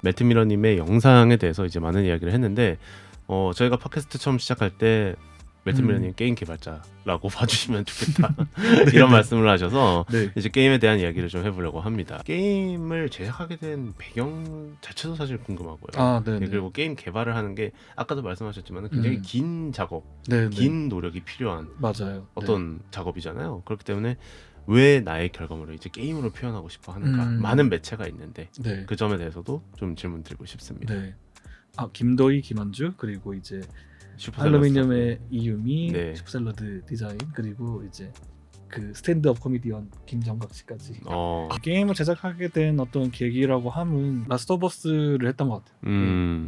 매트 미러님의 영상에 대해서 이제 많은 이야기를 했는데 저희가 팟캐스트 처음 시작할 때 매트 미러님 게임 개발자라고 봐주시면 좋겠다 이런 말씀을 하셔서 네. 이제 게임에 대한 이야기를 좀 해보려고 합니다. 게임을 제작하게 된 배경 자체도 사실 궁금하고요. 아, 네. 그리고 게임 개발을 하는 게 아까도 말씀하셨지만 굉장히 긴 작업, 네. 긴 노력이 필요한 맞아요. 어떤 작업이잖아요. 그렇기 때문에 왜 나의 결과물을 이제 게임으로 표현하고 싶어 하는가? 많은 매체가 있는데 네. 그 점에 대해서도 좀 질문 드리고 싶습니다. 네. 김도희, 김원주, 그리고 이제 슈퍼셀러스. 알루미늄의 이유미, 네. 슈퍼샐러드 디자인, 그리고 이제 그 스탠드업 코미디언 김정각 씨까지. 게임을 제작하게 된 어떤 계기라고 하면 라스트 오브 어스를 했던 것 같아요.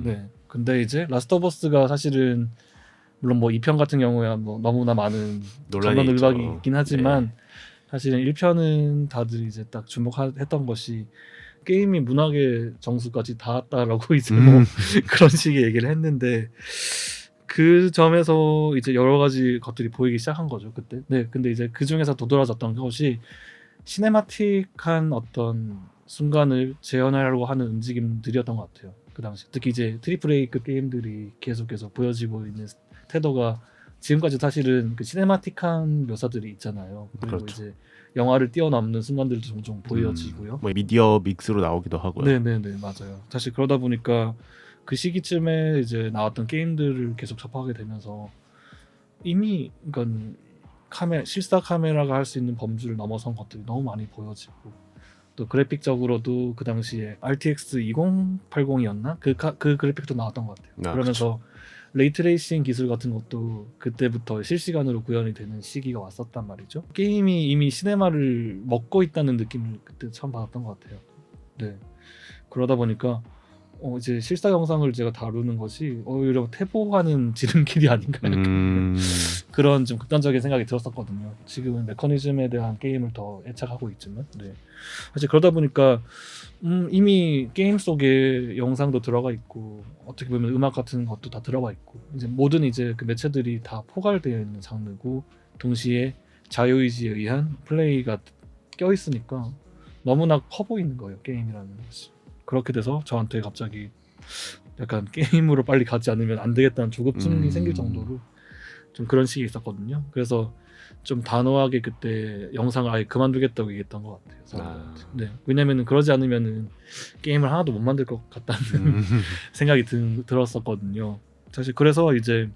네. 근데 이제 라스트 오브 어스가 사실은 물론 뭐 2편 같은 경우야 뭐 너무나 많은 논란이 전론을박이 있죠. 있긴 하지만 네. 사실은 1편은 다들 이제 딱 주목했던 것이 게임이 문학의 정수까지 닿았다라고 이제 뭐 그런 식의 얘기를 했는데 그 점에서 이제 여러 가지 것들이 보이기 시작한 거죠 그때. 네, 근데 이제 그 중에서 도드라졌던 것이 시네마틱한 어떤 순간을 재현하려고 하는 움직임들이었던 것 같아요. 그 당시 특히 이제 트리플 A급 게임들이 계속 보여지고 있는 태도가 지금까지 사실은 그 시네마틱한 묘사들이 있잖아요. 그리고 그렇죠. 이제 영화를 뛰어넘는 순간들도 종종 보여지고요. 뭐 미디어 믹스로 나오기도 하고요. 네네네, 맞아요. 사실 그러다 보니까 그 시기쯤에 이제 나왔던 게임들을 계속 접하게 되면서 이미 그러니까 실사 카메라가 할 수 있는 범주를 넘어선 것들이 너무 많이 보여지고 또 그래픽적으로도 그 당시에 RTX 2080이었나? 그 그래픽도 나왔던 것 같아요. 그러면서 레이트레이싱 기술 같은 것도 그때부터 실시간으로 구현이 되는 시기가 왔었단 말이죠. 게임이 이미 시네마를 먹고 있다는 느낌을 그때 처음 받았던 것 같아요. 네. 그러다 보니까 이제 실사 영상을 제가 다루는 것이 오히려 태보하는 지름길이 아닌가 그런 좀 극단적인 생각이 들었었거든요. 지금은 메커니즘에 대한 게임을 더 애착하고 있지만 사실 그러다 보니까 이미 게임 속에 영상도 들어가 있고 어떻게 보면 음악 같은 것도 다 들어가 있고 이제 모든 이제 그 매체들이 다 포괄되어 있는 장르고 동시에 자유의지에 의한 플레이가 껴 있으니까 너무나 커 보이는 거예요, 게임이라는 것이. 그렇게 돼서 저한테 갑자기 약간 게임으로 빨리 가지 않으면 안 되겠다는 조급증이 생길 정도로 좀 그런 시기 있었거든요. 그래서 좀 단호하게 그때 영상을 아예 그만두겠다고 얘기했던 것 같아요. 네, 왜냐면은 그러지 않으면은 게임을 하나도 못 만들 것 같다는 생각이 들었었거든요. 사실 그래서 이제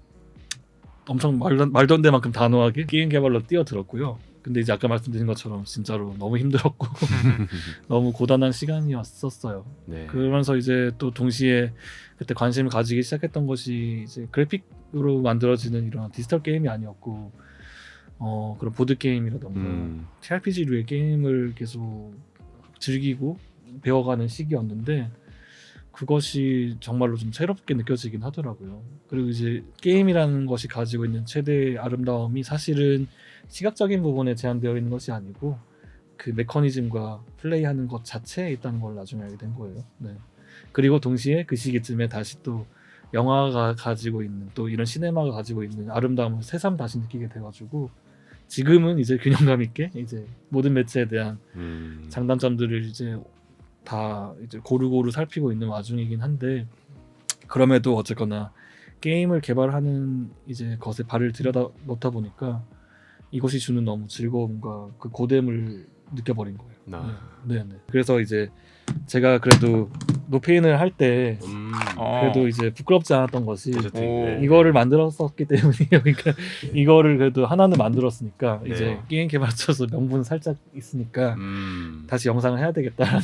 엄청 말도 안 될 만큼 단호하게 게임 개발로 뛰어들었고요. 근데 이제 아까 말씀드린 것처럼 진짜로 너무 힘들었고 너무 고단한 시간이었었어요. 네. 그러면서 이제 또 동시에 그때 관심을 가지기 시작했던 것이 이제 그래픽으로 만들어지는 이런 디지털 게임이 아니었고 그런 보드 게임이라던가 TRPG류의 게임을 계속 즐기고 배워가는 시기였는데 그것이 정말로 좀 새롭게 느껴지긴 하더라고요. 그리고 이제 게임이라는 것이 가지고 있는 최대의 아름다움이 사실은 시각적인 부분에 제한되어 있는 것이 아니고 그 메커니즘과 플레이하는 것 자체에 있다는 걸 나중에 알게 된 거예요. 네. 그리고 동시에 그 시기쯤에 다시 또 영화가 가지고 있는 또 이런 시네마가 가지고 있는 아름다움을 새삼 다시 느끼게 돼가지고 지금은 이제 균형감 있게 이제 모든 매체에 대한 장단점들을 이제 다 이제 고루고루 살피고 있는 와중이긴 한데 그럼에도 어쨌거나 게임을 개발하는 이제 것에 발을 들여다 놓다 보니까 이것이 주는 너무 즐거움과 그 고됨을 느껴버린 거예요. 네. 그래서 이제 제가 그래도 노페인을 할 때 그래도 이제 부끄럽지 않았던 것이 이거를 만들었었기 때문이에요. 그러니까 이거를 그래도 하나는 만들었으니까 이제 게임 개발자로서 명분은 살짝 있으니까 다시 영상을 해야 되겠다라는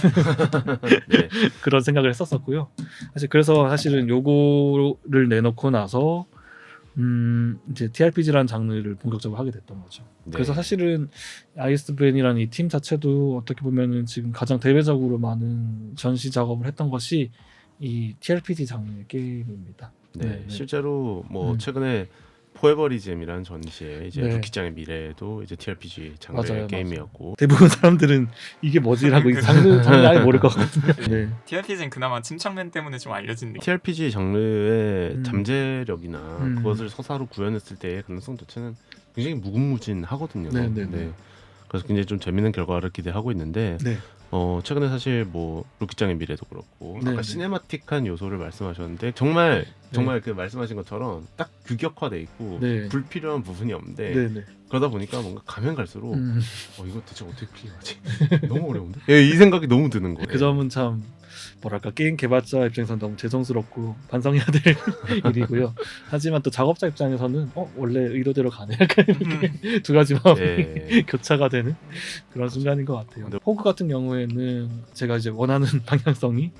그런 생각을 했었었고요. 그래서 사실은 요거를 내놓고 나서 이제 TRPG라는 장르를 본격적으로 하게 됐던 거죠. 그래서 사실은 ISBN이라는 이 팀 자체도 어떻게 보면은 지금 가장 대외적으로 많은 전시 작업을 했던 것이 이 TRPG 장르의 게임입니다. 실제로 뭐 최근에 포에버리즘이라는 전시에 이제 루키짱의 미래도 이제 TRPG 장르의 게임이었고 맞아요. 대부분 사람들은 이게 뭐지라고 장르 아예 모를 것 같거든요. TRPG는 그나마 침착맨 때문에 좀 알려진 느낌. TRPG 장르의 잠재력이나 그것을 서사로 구현했을 때의 가능성 자체는 굉장히 무궁무진하거든요. 그래서 굉장히 좀 재밌는 결과를 기대하고 있는데 네. 최근에 사실 뭐 루키짱의 미래도 그렇고 네, 아까 네. 시네마틱한 요소를 말씀하셨는데 정말 그 말씀하신 것처럼 딱 규격화돼 있고 네. 불필요한 부분이 없는데 네, 네. 그러다 보니까 뭔가 가면 갈수록 음, 이거 대체 어떻게 클리어하지? 너무 어려운데? 이 생각이 너무 드는 거예요. 그 점은 참 뭐랄까 게임 개발자 입장에서는 너무 죄송스럽고 반성해야 될 일이고요. 하지만 또 작업자 입장에서는 원래 의도대로 가네 약간 이렇게 두 가지 마음이 네. 교차가 되는 그런 순간인 것 같아요. 네. 포그 같은 경우에는 제가 이제 원하는 방향성이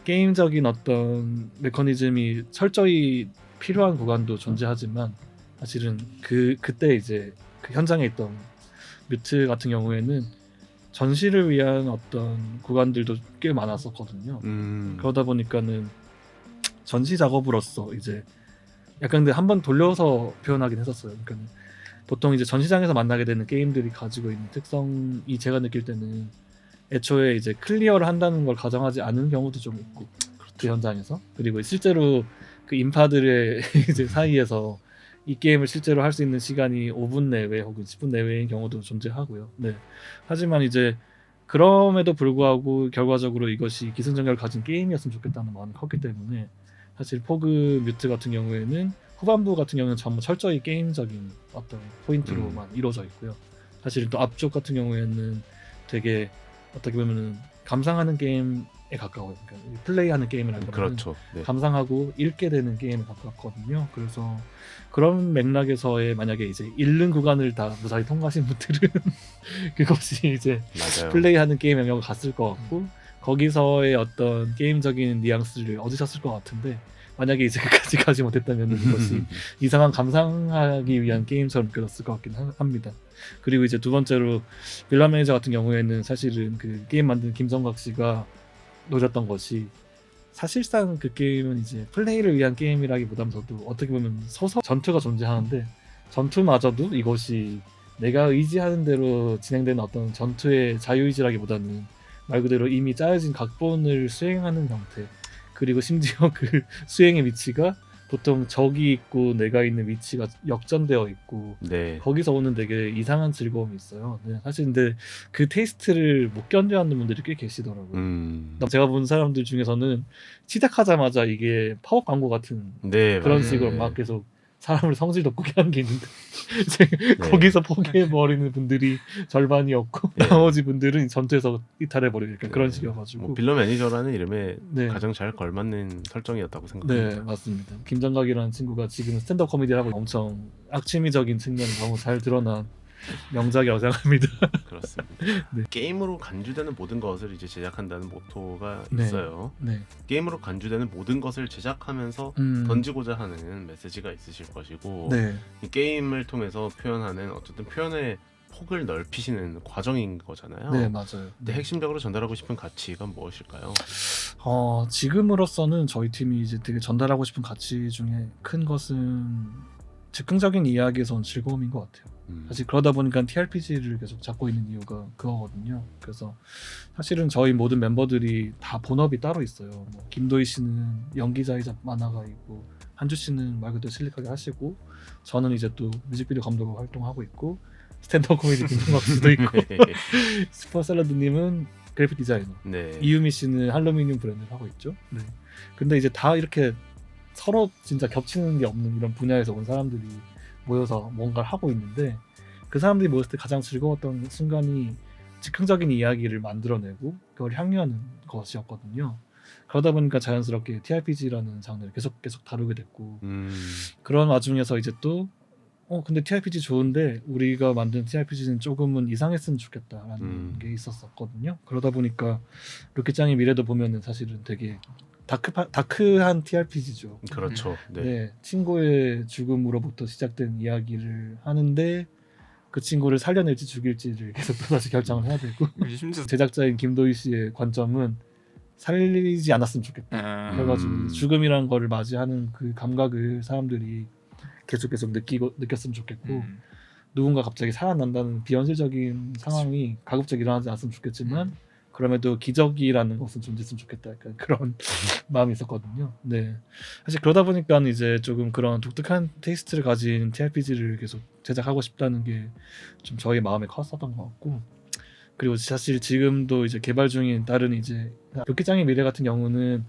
게임적인 어떤 메커니즘이 철저히 필요한 구간도 존재하지만 사실은 그때 이제 그 현장에 있던 뮤트 같은 경우에는 전시를 위한 어떤 구간들도 꽤 많았었거든요. 그러다 보니까는 전시 작업으로서 이제 약간 근데 한번 돌려서 표현하긴 했었어요. 그러니까 보통 이제 전시장에서 만나게 되는 게임들이 가지고 있는 특성이 제가 느낄 때는 애초에 이제 클리어를 한다는 걸 가정하지 않은 경우도 좀 있고 그 현장에서 그리고 실제로 그 인파들의 이제 사이에서 이 게임을 실제로 할 수 있는 시간이 5분 내외 혹은 10분 내외인 경우도 존재하고요. 네. 하지만 이제 그럼에도 불구하고 결과적으로 이것이 기승전결을 가진 게임이었으면 좋겠다는 마음이 컸기 때문에 사실 포그 뮤트 같은 경우에는 후반부 같은 경우는 전부 철저히 게임적인 어떤 포인트로만 이루어져 있고요. 사실 또 앞쪽 같은 경우에는 되게 어떻게 보면은 감상하는 게임에 가까워요. 그러니까 플레이하는 게임이라기보다는 그렇죠. 네. 감상하고 읽게 되는 게임에 가깝거든요. 그래서 그런 맥락에서의 만약에 이제 읽는 구간을 다 무사히 통과하신 분들은 그것이 이제 맞아요. 플레이하는 게임 영역을 갔을 것 같고 거기서의 어떤 게임적인 뉘앙스를 얻으셨을 것 같은데 만약에 이제 그까지 가지 못했다면 이것이 이상한 감상하기 위한 게임처럼 느껴졌을 것 같긴 합니다. 그리고 이제 두 번째로 빌라 매니저 같은 경우에는 사실은 그 게임 만든 김성각 씨가 노렸던 것이 사실상 그 게임은 이제 플레이를 위한 게임이라기보다도 어떻게 보면 서서 전투가 존재하는데 전투마저도 이것이 내가 의지하는 대로 진행되는 어떤 전투의 자유의지라기보다는 말 그대로 이미 짜여진 각본을 수행하는 형태 그리고 심지어 그 수행의 위치가 보통 적이 있고 내가 있는 위치가 역전되어 있고 네. 거기서 오는 되게 이상한 즐거움이 있어요. 네, 사실 근데 그 테이스트를 못 견뎌하는 분들이 꽤 계시더라고요. 제가 본 사람들 중에서는 시작하자마자 이게 파워 광고 같은 네, 그런 맞아요. 식으로 네. 막 계속 사람을 성질 돋구게 하는 게 있는데 이제 네. 거기서 포기해버리는 분들이 절반이었고 네. 나머지 분들은 전투에서 이탈해버리고 약간 그런 네. 식이어가지고 뭐 빌런 매니저라는 이름에 네. 가장 잘 걸맞는 설정이었다고 생각합니다. 네, 맞습니다. 김정각이라는 친구가 지금 스탠드업 코미디를 하고 엄청 악취미적인 측면이 너무 잘 드러난 명작이라고 생각합니다. 그렇습니다. 네. 게임으로 간주되는 모든 것을 이제 제작한다는 모토가 네. 있어요. 네. 게임으로 간주되는 모든 것을 제작하면서 던지고자 하는 메시지가 있으실 것이고 네. 이 게임을 통해서 표현하는 어쨌든 표현의 폭을 넓히시는 과정인 거잖아요. 네, 맞아요. 근데 핵심적으로 전달하고 싶은 가치가 무엇일까요? 지금으로서는 저희 팀이 이제 되게 전달하고 싶은 가치 중에 큰 것은 즉흥적인 이야기에서 온 즐거움인 것 같아요. 사실 그러다 보니까 TRPG를 계속 잡고 있는 이유가 그거거든요. 그래서 사실은 저희 모든 멤버들이 다 본업이 따로 있어요. 뭐 김도희 씨는 연기자이자 만화가이고 한주 씨는 말 그대로 실력하게 하시고 저는 이제 또 뮤직비디오 감독으로 활동하고 있고 스탠드업 코미디 김성각 씨도 있고 슈퍼샐러드님은 그래픽 디자이너 네. 이유미 씨는 할로미늄 브랜드를 하고 있죠. 네. 근데 이제 다 이렇게 서로 진짜 겹치는 게 없는 이런 분야에서 온 사람들이 모여서 뭔가를 하고 있는데 그 사람들이 모였을 때 가장 즐거웠던 순간이 즉흥적인 이야기를 만들어내고 그걸 향유하는 것이었거든요. 그러다 보니까 자연스럽게 TRPG라는 장르를 계속 다루게 됐고 그런 와중에서 이제 또 근데 TRPG 좋은데 우리가 만든 TRPG는 조금은 이상했으면 좋겠다라는 게 있었거든요. 그러다 보니까 루키짱의 미래도 보면은 사실은 되게 다크한 TRPG죠. 그렇죠. 네. 네, 친구의 죽음으로부터 시작된 이야기를 하는데 그 친구를 살려낼지 죽일지를 계속 또다시 결정을 해야 되고 심지어 제작자인 김도희 씨의 관점은 살리지 않았으면 좋겠다. 그래가지고 죽음이란 거를 맞이하는 그 감각을 사람들이 계속 느꼈으면 좋겠고 누군가 갑자기 살아난다는 비현실적인 상황이 가급적 일어나지 않았으면 좋겠지만 그럼에도 기적이라는 것은 존재했으면 좋겠다 약간 그런 마음이 있었거든요. 네, 사실 그러다 보니까 이제 조금 그런 독특한 테이스트를 가진 TRPG를 계속 제작하고 싶다는 게 좀 저희 마음에 컸었던 것 같고, 그리고 사실 지금도 이제 개발 중인 다른 이제 묘기장의 미래 같은 경우는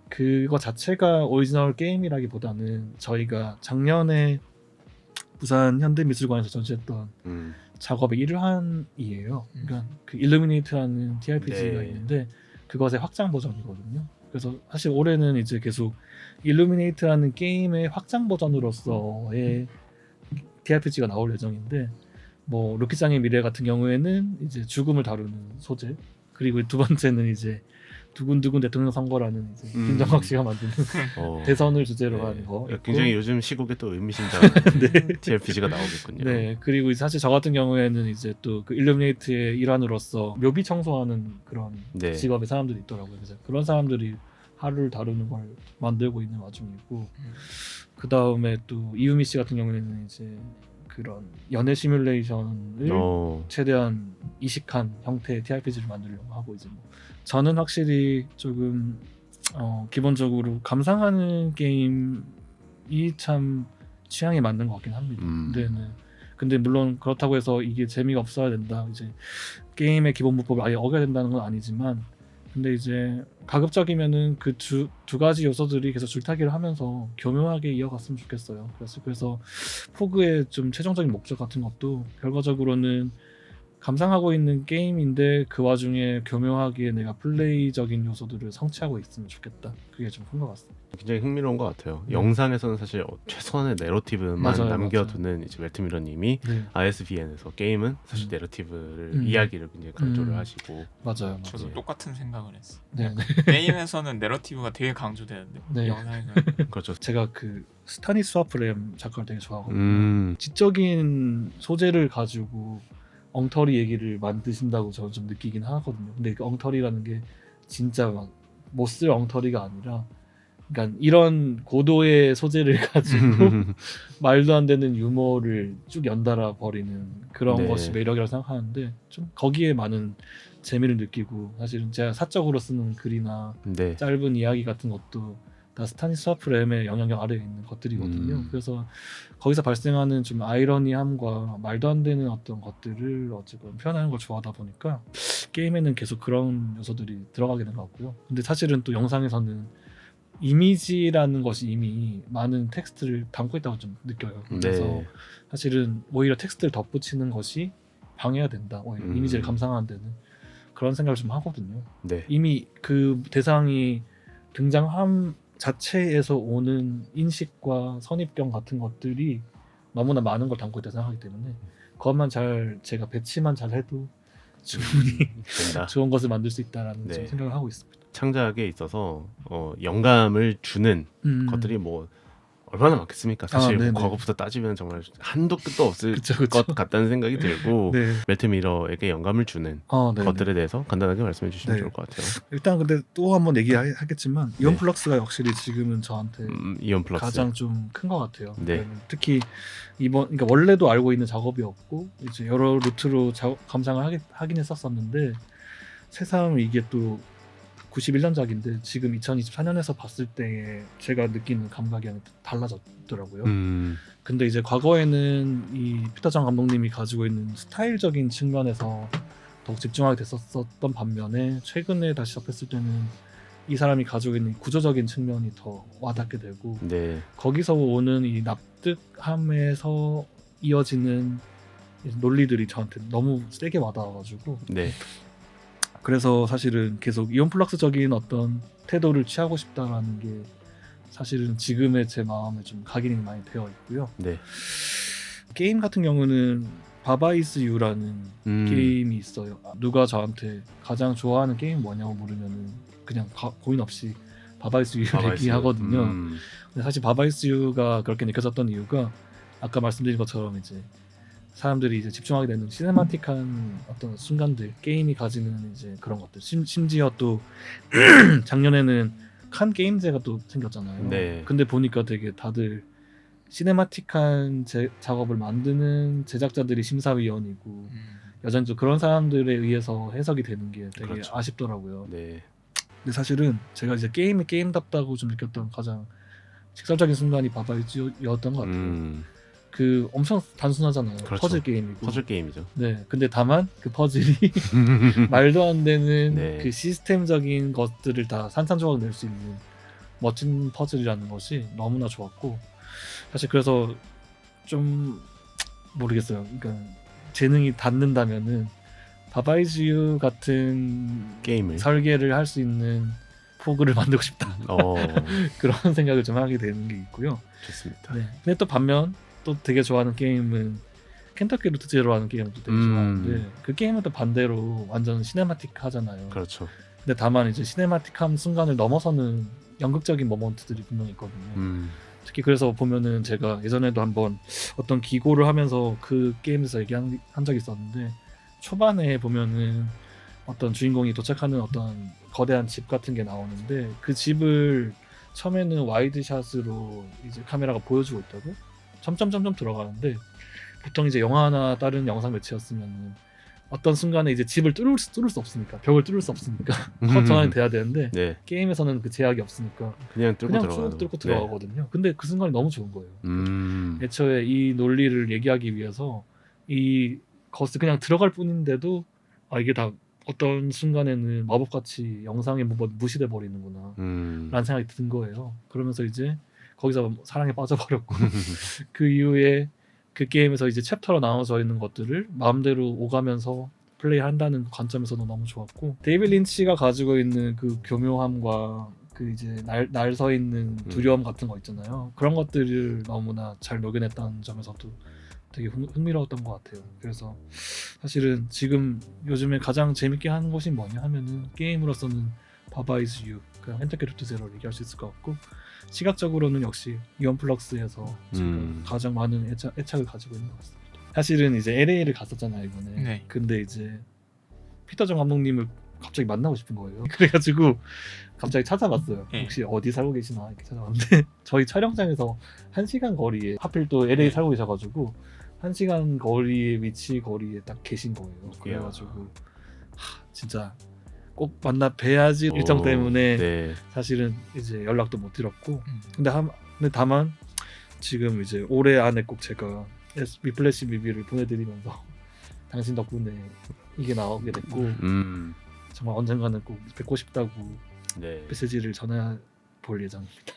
그거 자체가 오리지널 게임이라기보다는 저희가 작년에 부산 현대미술관에서 전시했던 작업의 일환이에요. 그러니까 그 일루미네이트라는 TRPG가 네. 있는데 그것의 확장 버전이거든요. 그래서 사실 올해는 이제 계속 일루미네이트라는 게임의 확장 버전으로서의 TRPG가 나올 예정인데, 뭐 루키짱의 미래 같은 경우에는 이제 죽음을 다루는 소재, 그리고 두 번째는 이제 두근두근 대통령 선거라는 이제 김정학 씨가 만드는 대선을 주제로 한 거. 굉장히 요즘 시국에 또 의미심장 TRPG가 나오겠군요. 네, 그리고 사실 저 같은 경우에는 이제 또 그 일루미네이트의 일환으로서 묘비 청소하는 그런 네. 직업의 사람들이 있더라고요. 그래서 그런 사람들이 하루를 다루는 걸 만들고 있는 와중이고, 그 다음에 또 이유미 씨 같은 경우에는 이제 그런 연애 시뮬레이션을 최대한 이식한 형태의 TRPG를 만들려고 하고, 이제 뭐 저는 확실히 조금 기본적으로 감상하는 게임이 참 취향에 맞는 것 같긴 합니다. 근데 물론 그렇다고 해서 이게 재미가 없어야 된다, 이제 게임의 기본 문법을 아예 어겨야 된다는 건 아니지만, 근데 이제 가급적이면은 그 두 가지 요소들이 계속 줄타기를 하면서 교묘하게 이어갔으면 좋겠어요. 그래서 포그의 좀 최종적인 목적 같은 것도 결과적으로는 감상하고 있는 게임인데 그 와중에 교묘하게 내가 플레이적인 요소들을 성취하고 있으면 좋겠다. 그게 좀 큰 것 같습니다. 굉장히 흥미로운 것 같아요. 영상에서는 사실 최소한의 내러티브만 맞아요, 남겨두는 이제 멜트미러님이 네. ISBN에서 게임은 사실 내러티브를 이야기를 굉장히 강조를 하시고. 맞아요. 저도 네. 똑같은 생각을 했어. 네. 게임에서는 내러티브가 되게 강조되는데 네. 영상에는 그렇죠. 제가 그 스타니스와프 램 작가를 되게 좋아하거든요. 지적인 소재를 가지고 엉터리 얘기를 만드신다고 저는 좀 느끼긴 하거든요. 근데 그 엉터리라는 게 진짜 막 못 쓸 엉터리가 아니라, 그러니까 이런 고도의 소재를 가지고 말도 안 되는 유머를 쭉 연달아 버리는 그런 네. 것이 매력이라고 생각하는데, 좀 거기에 많은 재미를 느끼고, 사실은 제가 사적으로 쓰는 글이나 네. 짧은 이야기 같은 것도 다 스타니스와프 램의 영향력 아래에 있는 것들이거든요. 그래서 거기서 발생하는 좀 아이러니함과 말도 안 되는 어떤 것들을 어쨌든 표현하는 걸 좋아하다 보니까 게임에는 계속 그런 요소들이 들어가게 된 것 같고요. 근데 사실은 또 영상에서는 이미지라는 것이 이미 많은 텍스트를 담고 있다고 좀 느껴요. 그래서 네. 사실은 오히려 텍스트를 덧붙이는 것이 방해가 된다, 오히려 이미지를 감상하는 데는, 그런 생각을 좀 하거든요. 네. 이미 그 대상이 등장함 자체에서 오는 인식과 선입견 같은 것들이 너무나 많은 걸 담고 있다 생각하기 때문에 그것만 잘 제가 배치만 잘 해도 충분히 된다. 좋은 것을 만들 수 있다라는 네. 좀 생각을 하고 있습니다. 창작에 있어서 영감을 주는 것들이 뭐 얼마나 많겠습니까? 사실 네네. 과거부터 따지면 정말 한도 끝도 없을 그쵸. 것 같다는 생각이 들고 네. 멜트미러에게 영감을 주는 네네. 것들에 대해서 간단하게 말씀해 주시면 네. 좋을 것 같아요. 일단 근데 또 한번 얘기하겠지만 이온플럭스가 확실히 지금은 저한테 이온 플러스. 가장 좀 큰 것 같아요. 네. 특히 그러니까 원래도 알고 있는 작업이었고 이제 여러 루트로 감상을 하긴 했었었는데, 새삼 이게 또 91년작인데 지금 2024년에서 봤을 때 제가 느끼는 감각이 달라졌더라고요. 근데 이제 과거에는 이 피터장 감독님이 가지고 있는 스타일적인 측면에서 더욱 집중하게 됐었던 반면에 최근에 다시 접했을 때는 이 사람이 가지고 있는 구조적인 측면이 더 와닿게 되고, 네. 거기서 오는 이 납득함에서 이어지는 논리들이 저한테 너무 세게 와닿아가지고, 네. 그래서 사실은 계속 이온플럭스적인 어떤 태도를 취하고 싶다라는 게 사실은 지금의 제 마음에 좀 각인이 많이 되어 있고요. 네. 게임 같은 경우는 바바이스 유라는 게임이 있어요. 누가 저한테 가장 좋아하는 게임 뭐냐고 물으면은 그냥 고민 없이 바바이스 유를 얘기하거든요. 근데 사실 바바이스 유가 그렇게 느껴졌던 이유가 아까 말씀드린 것처럼 이제 사람들이 이제 집중하게 되는 시네마틱한 어떤 순간들, 게임이 가지는 이제 그런 것들, 심지어 또 작년에는 칸 게임제가 또 생겼잖아요. 네. 근데 보니까 되게 다들 시네마틱한 작업을 만드는 제작자들이 심사위원이고 여전히 또 그런 사람들에 의해서 해석이 되는 게 되게 그렇죠. 아쉽더라고요. 네. 근데 사실은 제가 이제 게임이 게임답다고 좀 느꼈던 가장 직설적인 순간이 바바이즈였던 것 같아요. 그 엄청 단순하잖아요. 그렇죠. 퍼즐 게임이고. 퍼즐 게임이죠. 네. 근데 다만 그 퍼즐이 말도 안 되는 네. 그 시스템적인 것들을 다 산산조각 낼 수 있는 멋진 퍼즐이라는 것이 너무나 좋았고 사실 그래서 좀 모르겠어요. 그러니까 재능이 닿는다면은 바바이즈유 같은 게임을 설계를 할 수 있는 포그를 만들고 싶다. 그런 생각을 좀 하게 되는 게 있고요. 좋습니다. 네. 근데 또 반면 또 되게 좋아하는 게임은 켄터키 루트 제로라는 게임도 되게 좋아하는데 그 게임은 또 반대로 완전 시네마틱하잖아요. 그렇죠. 근데 다만 이제 시네마틱한 순간을 넘어서는 연극적인 모먼트들이 분명히 있거든요. 특히 그래서 보면은 제가 예전에도 한번 어떤 기고를 하면서 그 게임에서 얘기한 적이 있었는데 초반에 보면은 어떤 주인공이 도착하는 어떤 거대한 집 같은 게 나오는데 그 집을 처음에는 와이드샷으로 이제 카메라가 보여주고 있다고 점점점점 들어가는데 보통 이제 영화나 다른 영상 매체였으면 어떤 순간에 이제 집을 뚫을 수 없으니까 벽을 뚫을 수 없으니까 컷 전환이 돼야 되는데 네. 게임에서는 그 제약이 없으니까 그냥 뚫고 그냥 들어가는. 쭉 뚫고 들어가거든요. 근데 그 순간이 너무 좋은 거예요. 네. 애초에 이 논리를 얘기하기 위해서 이 것을 그냥 들어갈 뿐인데도 아 이게 다 어떤 순간에는 마법같이 영상에 뭐 무시돼 버리는구나 라는 생각이 든 거예요. 그러면서 이제 거기서 사랑에 빠져버렸고 그 이후에 그 게임에서 이제 챕터로 나눠져 있는 것들을 마음대로 오가면서 플레이한다는 관점에서도 너무 좋았고 데이비드 린치가 가지고 있는 그 교묘함과 그 이제 날 서 있는 두려움 같은 거 있잖아요. 그런 것들을 너무나 잘 녹여냈다는 점에서도 되게 흥미로웠던 것 같아요. 그래서 사실은 지금 요즘에 가장 재밌게 하는 것이 뭐냐 하면은 게임으로서는 바바이즈 유, 그냥 켄터키 루트 제로를 얘기할 수 있을 것 같고 시각적으로는 역시 이온 플럭스에서 지금 가장 많은 애착을 가지고 있는 것 같습니다. 사실은 이제 LA를 갔었잖아요 이번에. 네. 근데 이제 피터 정 감독님을 갑자기 만나고 싶은 거예요. 그래가지고 갑자기 찾아봤어요. 네. 혹시 어디 살고 계시나 이렇게 찾아봤는데 저희 촬영장에서 1시간 거리에 하필 또 LA 네. 살고 계셔가지고 1시간 거리에 거리에 딱 계신 거예요. 그래가지고 진짜 꼭 만나 뵈야지 일정 때문에 네. 사실은 이제 연락도 못 드렸고 근데 다만 지금 이제 올해 안에 꼭 제가 리플래시 뮤비를 보내드리면서 당신 덕분에 이게 나오게 됐고 정말 언젠가는 꼭 뵙고 싶다고 네. 메시지를 전해 볼 예정입니다.